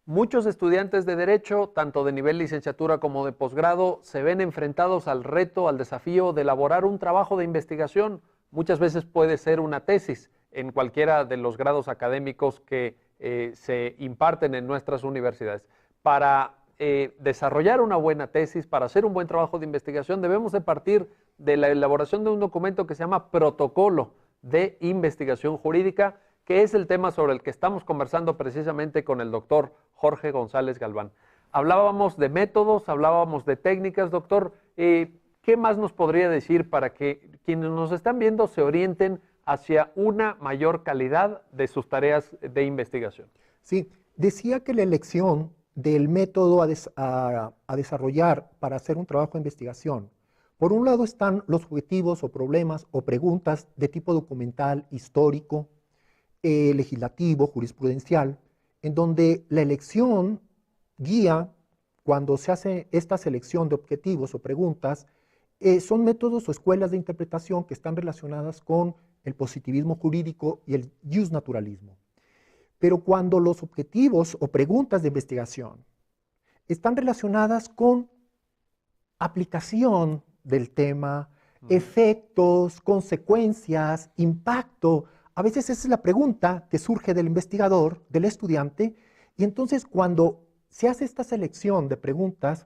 Muchos estudiantes de Derecho, tanto de nivel licenciatura como de posgrado, se ven enfrentados al reto, al desafío de elaborar un trabajo de investigación. Muchas veces puede ser una tesis en cualquiera de los grados académicos que se imparten en nuestras universidades. Para desarrollar una buena tesis, para hacer un buen trabajo de investigación, debemos de partir de la elaboración de un documento que se llama Protocolo de Investigación Jurídica, que es el tema sobre el que estamos conversando precisamente con el doctor Jorge González Galván. Hablábamos de métodos, hablábamos de técnicas, doctor. ¿Qué más nos podría decir para que quienes nos están viendo se orienten hacia una mayor calidad de sus tareas de investigación? Sí, decía que la elección del método a desarrollar para hacer un trabajo de investigación, por un lado están los objetivos o problemas o preguntas de tipo documental, histórico, legislativo, jurisprudencial, en donde la elección guía, cuando se hace esta selección de objetivos o preguntas, son métodos o escuelas de interpretación que están relacionadas con el positivismo jurídico y el justnaturalismo. Pero cuando los objetivos o preguntas de investigación están relacionadas con aplicación del tema, efectos, consecuencias, impacto, a veces esa es la pregunta que surge del investigador, del estudiante, y entonces cuando se hace esta selección de preguntas,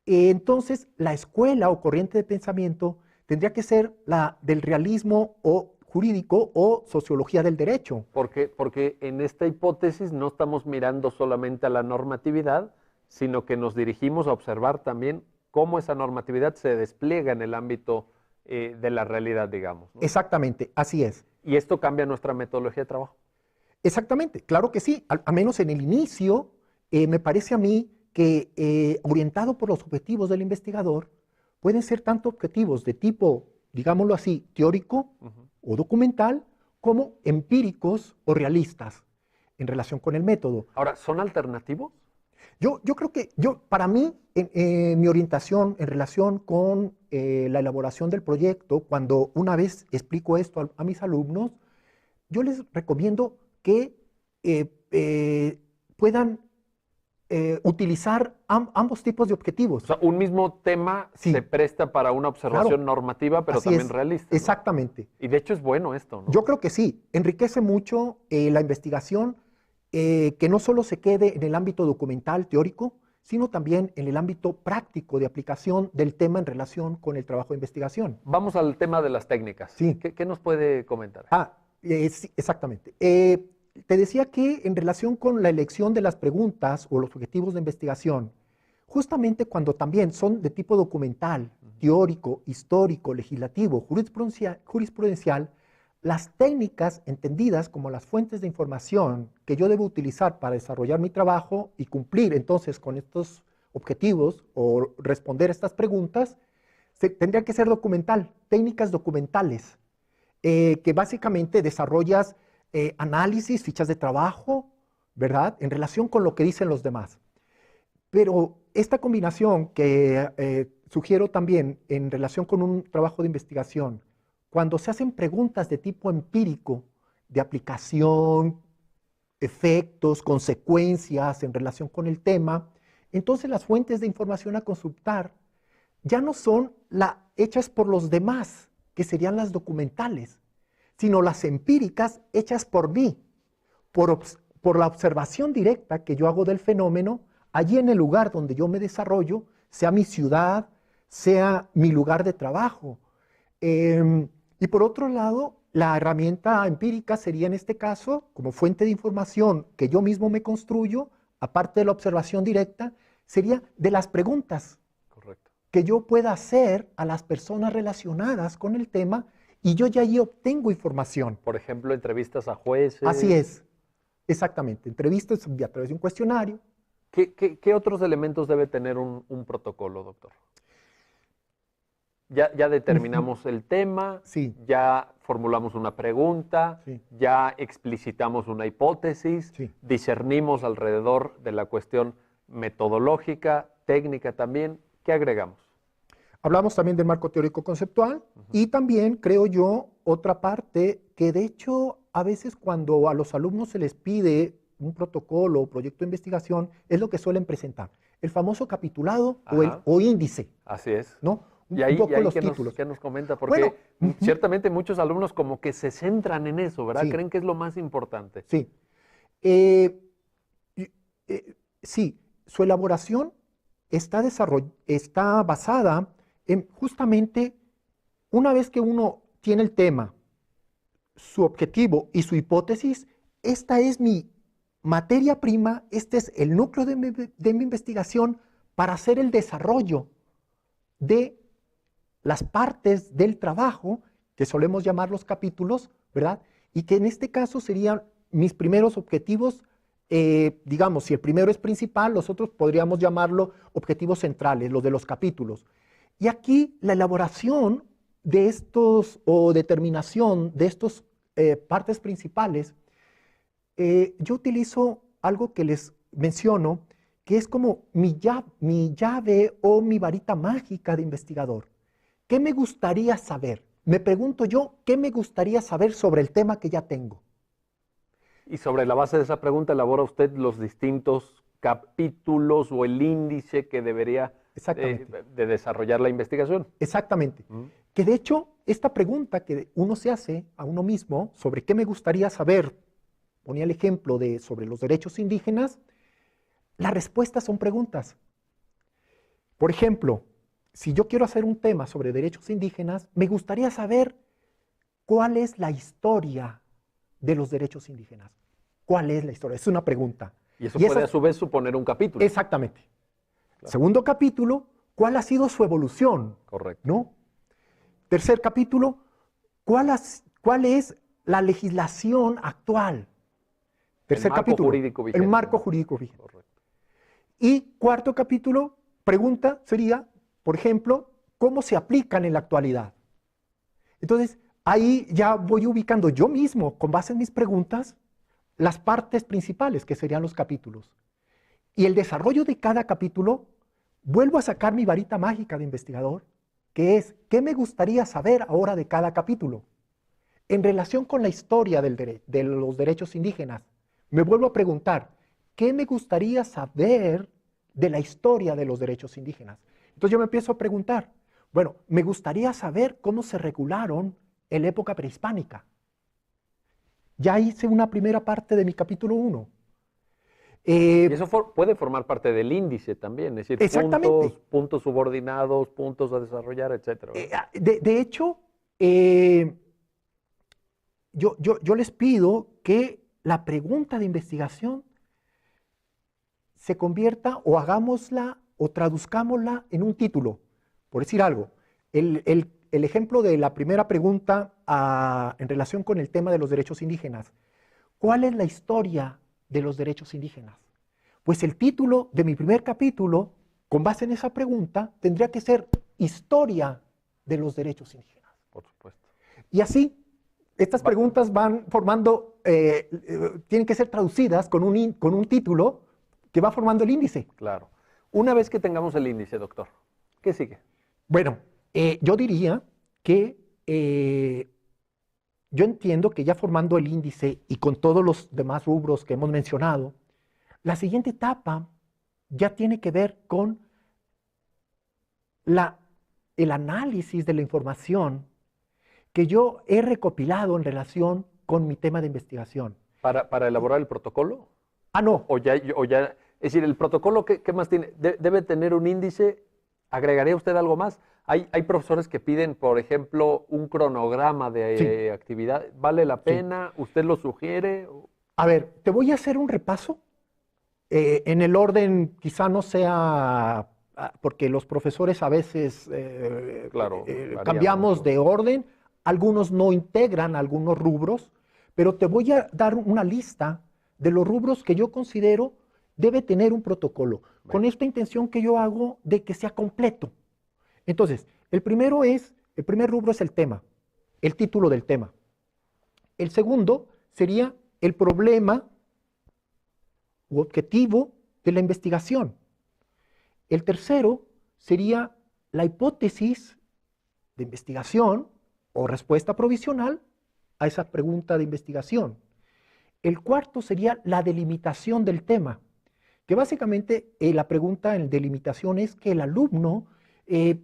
entonces la escuela o corriente de pensamiento tendría que ser la del realismo o jurídico o sociología del derecho. Porque en esta hipótesis no estamos mirando solamente a la normatividad, sino que nos dirigimos a observar también cómo esa normatividad se despliega en el ámbito de la realidad, digamos, ¿no? Exactamente, así es. ¿Y esto cambia nuestra metodología de trabajo? Exactamente, claro que sí, al menos en el inicio, me parece a mí que orientado por los objetivos del investigador, pueden ser tanto objetivos de tipo, digámoslo así, teórico o documental, como empíricos o realistas en relación con el método. Ahora, ¿son alternativos? Yo creo que, para mí, mi orientación en relación con la elaboración del proyecto, cuando una vez explico esto a mis alumnos, yo les recomiendo que puedan utilizar ambos tipos de objetivos. O sea, un mismo tema Sí. se presta para una observación Claro. normativa, pero Así también es. realista, ¿no? Exactamente. Y de hecho es bueno esto, ¿no? Yo creo que sí, enriquece mucho la investigación, que no solo se quede en el ámbito documental, teórico, sino también en el ámbito práctico de aplicación del tema en relación con el trabajo de investigación. Vamos al tema de las técnicas. Sí. ¿Qué nos puede comentar? Sí, exactamente. Te decía que en relación con la elección de las preguntas o los objetivos de investigación, justamente cuando también son de tipo documental, teórico, histórico, legislativo, jurisprudencial, las técnicas entendidas como las fuentes de información que yo debo utilizar para desarrollar mi trabajo y cumplir entonces con estos objetivos o responder estas preguntas, tendría que ser documental, técnicas documentales, que básicamente desarrollas análisis, fichas de trabajo, ¿verdad? En relación con lo que dicen los demás. Pero esta combinación que sugiero también en relación con un trabajo de investigación, cuando se hacen preguntas de tipo empírico, de aplicación, efectos, consecuencias en relación con el tema, entonces las fuentes de información a consultar ya no son hechas por los demás, que serían las documentales, sino las empíricas hechas por mí, por la observación directa que yo hago del fenómeno, allí en el lugar donde yo me desarrollo, sea mi ciudad, sea mi lugar de trabajo. Y por otro lado, la herramienta empírica sería en este caso, como fuente de información que yo mismo me construyo, aparte de la observación directa, sería de las preguntas. Correcto. Que yo pueda hacer a las personas relacionadas con el tema y yo ya allí obtengo información. Por ejemplo, entrevistas a jueces. Así es, exactamente. Entrevistas a través de un cuestionario. ¿Qué otros elementos debe tener un protocolo, doctor? Ya determinamos el tema, Sí. ya formulamos una pregunta, Sí. ya explicitamos una hipótesis, Sí. discernimos alrededor de la cuestión metodológica, técnica también. ¿Qué agregamos? Hablamos también del marco teórico conceptual y también, creo yo, otra parte que de hecho a veces cuando a los alumnos se les pide un protocolo o proyecto de investigación es lo que suelen presentar. El famoso capitulado Ajá. o índice, Así es. ¿no? Y Un ahí, poco los títulos. ¿qué nos comenta? Bueno, Porque ciertamente muchos alumnos como que se centran en eso, ¿verdad? sí, Creen que es lo más importante. sí. Eh, y- sí, su elaboración está basada en justamente una vez que uno tiene el tema, su objetivo y su hipótesis, esta es mi materia prima, este es el núcleo de mi investigación para hacer el desarrollo de las partes del trabajo, que solemos llamar los capítulos, ¿verdad? Y que en este caso serían mis primeros objetivos, digamos, si el primero es principal, los otros podríamos llamarlo objetivos centrales, los de los capítulos. Y aquí la elaboración de estos, o determinación de estos partes principales, yo utilizo algo que les menciono, que es como mi llave o mi varita mágica de investigador. ¿Qué me gustaría saber? Me pregunto yo, ¿qué me gustaría saber sobre el tema que ya tengo? Y sobre la base de esa pregunta, elabora usted los distintos capítulos o el índice que debería Exactamente, de desarrollar la investigación. exactamente. ¿Mm? Que de hecho, esta pregunta que uno se hace a uno mismo sobre qué me gustaría saber, ponía el ejemplo de sobre los derechos indígenas, las respuestas son preguntas. Por ejemplo, si yo quiero hacer un tema sobre derechos indígenas, me gustaría saber cuál es la historia de los derechos indígenas. ¿Cuál es la historia? Es una pregunta. Y eso Y puede esa, a su vez suponer un capítulo. exactamente. Claro. Segundo capítulo, ¿cuál ha sido su evolución? Correcto. ¿No? Tercer capítulo, ¿cuál es la legislación actual? Tercer marco capítulo, jurídico vigente. el marco jurídico vigente. Correcto. Y cuarto capítulo, pregunta sería, por ejemplo, ¿cómo se aplican en la actualidad? Entonces, ahí ya voy ubicando yo mismo, con base en mis preguntas, las partes principales, que serían los capítulos. Y el desarrollo de cada capítulo, vuelvo a sacar mi varita mágica de investigador, que es, ¿qué me gustaría saber ahora de cada capítulo? En relación con la historia de los derechos indígenas, me vuelvo a preguntar, ¿qué me gustaría saber de la historia de los derechos indígenas? Entonces yo me empiezo a preguntar, bueno, me gustaría saber cómo se regularon en la época prehispánica. Ya hice una primera parte de mi capítulo 1. Y eso puede formar parte del índice también, es decir, Exactamente. puntos subordinados, puntos a desarrollar, etcétera. De hecho, yo les pido que la pregunta de investigación se convierta o hagámosla o traduzcámosla en un título. Por decir algo, el ejemplo de la primera pregunta en relación con el tema de los derechos indígenas. ¿Cuál es la historia de los derechos indígenas? Pues el título de mi primer capítulo, con base en esa pregunta, tendría que ser Historia de los derechos indígenas. Por supuesto. Y así, estas preguntas van formando, tienen que ser traducidas con un título que va formando el índice. Claro. Una vez que tengamos el índice, doctor, ¿qué sigue? Bueno, yo diría que yo entiendo que ya formando el índice y con todos los demás rubros que hemos mencionado, la siguiente etapa ya tiene que ver con el análisis de la información que yo he recopilado en relación con mi tema de investigación. ¿Para elaborar el protocolo? Ah, no. Es decir, el protocolo, ¿qué más tiene? Debe tener un índice. ¿Agregaría usted algo más? Hay profesores que piden, por ejemplo, un cronograma de actividad. ¿Vale la pena? Sí. ¿Usted lo sugiere? A ver, te voy a hacer un repaso. En el orden, quizá no sea, porque los profesores a veces claro, cambiamos de orden, algunos no integran algunos rubros, pero te voy a dar una lista de los rubros que yo considero debe tener un protocolo, con esta intención que yo hago de que sea completo. Entonces, el primer rubro es el tema, el título del tema. El segundo sería el problema u objetivo de la investigación. El tercero sería la hipótesis de investigación o respuesta provisional a esa pregunta de investigación. El cuarto sería la delimitación del tema, que básicamente la pregunta en delimitación es que el alumno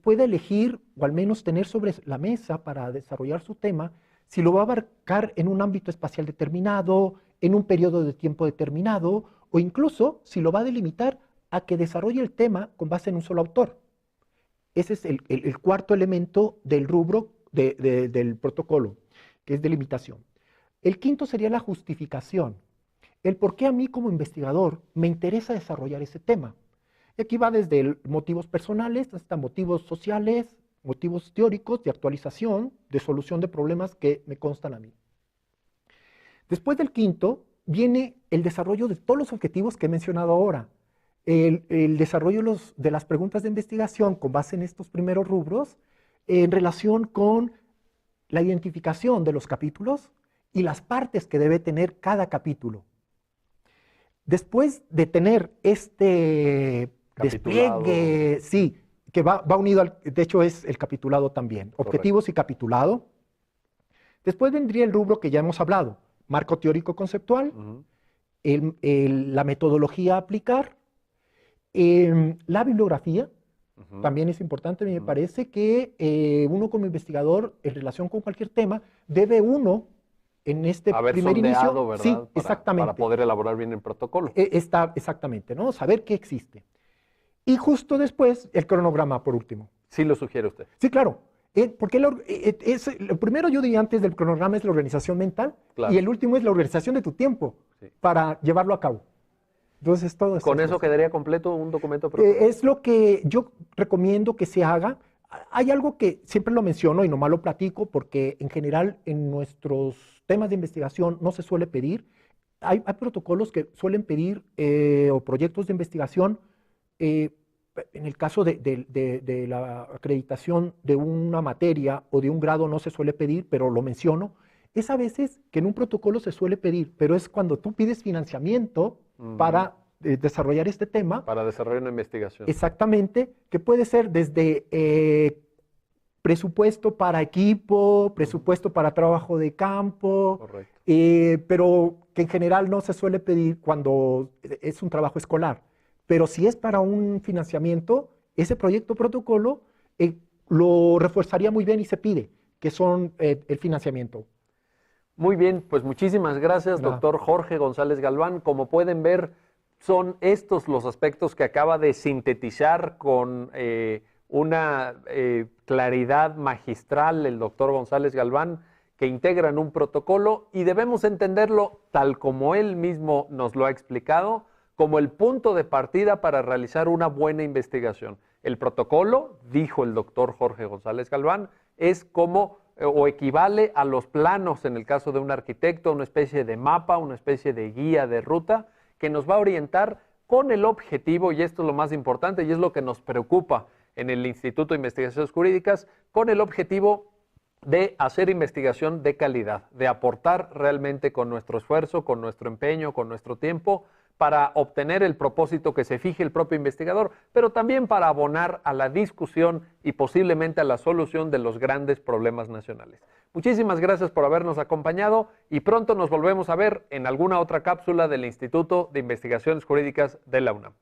pueda elegir, o al menos tener sobre la mesa para desarrollar su tema, si lo va a abarcar en un ámbito espacial determinado, en un periodo de tiempo determinado, o incluso si lo va a delimitar a que desarrolle el tema con base en un solo autor. Ese es el cuarto elemento del rubro del protocolo, que es delimitación. El quinto sería la justificación, el por qué a mí como investigador me interesa desarrollar ese tema. Y aquí va desde motivos personales hasta motivos sociales, motivos teóricos de actualización, de solución de problemas que me constan a mí. Después del quinto viene el desarrollo de todos los objetivos que he mencionado ahora. El desarrollo de las preguntas de investigación con base en estos primeros rubros en relación con la identificación de los capítulos y las partes que debe tener cada capítulo. Después de tener este despliegue, sí, que va unido, de hecho es el capitulado también, correcto, objetivos y capitulado. Después vendría el rubro que ya hemos hablado, marco teórico conceptual, la metodología a aplicar, la bibliografía, también es importante, me parece que uno como investigador en relación con cualquier tema debe uno en este primer inicio, ¿verdad? Sí, exactamente, para poder elaborar bien el protocolo. Exactamente, ¿no? Saber qué existe. Y justo después el cronograma por último. Sí lo sugiere usted. Sí, claro. Porque lo primero yo diría antes del cronograma es la organización mental, claro, y el último es la organización de tu tiempo, sí, para llevarlo a cabo. Entonces todo ¿Con eso quedaría completo un documento? Es lo que yo recomiendo que se haga. Hay algo que siempre lo menciono y nomás lo platico porque en general en nuestros temas de investigación no se suele pedir. Hay protocolos que suelen pedir o proyectos de investigación. En el caso de la acreditación de una materia o de un grado no se suele pedir, pero lo menciono. Es a veces que en un protocolo se suele pedir, pero es cuando tú pides financiamiento para desarrollar este tema. Para desarrollar una investigación. Exactamente, que puede ser desde presupuesto para equipo, presupuesto para trabajo de campo, correcto, pero que en general no se suele pedir cuando es un trabajo escolar. Pero si es para un financiamiento, ese proyecto protocolo lo reforzaría muy bien y se pide, que son el financiamiento. Muy bien, pues muchísimas gracias, doctor Jorge González Galván. Como pueden ver, son estos los aspectos que acaba de sintetizar con una claridad magistral el doctor González Galván, que integran un protocolo y debemos entenderlo tal como él mismo nos lo ha explicado, como el punto de partida para realizar una buena investigación. El protocolo, dijo el doctor Jorge González Galván, es como o equivale a los planos en el caso de un arquitecto, una especie de mapa, una especie de guía de ruta que nos va a orientar con el objetivo, y esto es lo más importante y es lo que nos preocupa en el Instituto de Investigaciones Jurídicas, con el objetivo de hacer investigación de calidad, de aportar realmente con nuestro esfuerzo, con nuestro empeño, con nuestro tiempo, para obtener el propósito que se fije el propio investigador, pero también para abonar a la discusión y posiblemente a la solución de los grandes problemas nacionales. Muchísimas gracias por habernos acompañado y pronto nos volvemos a ver en alguna otra cápsula del Instituto de Investigaciones Jurídicas de la UNAM.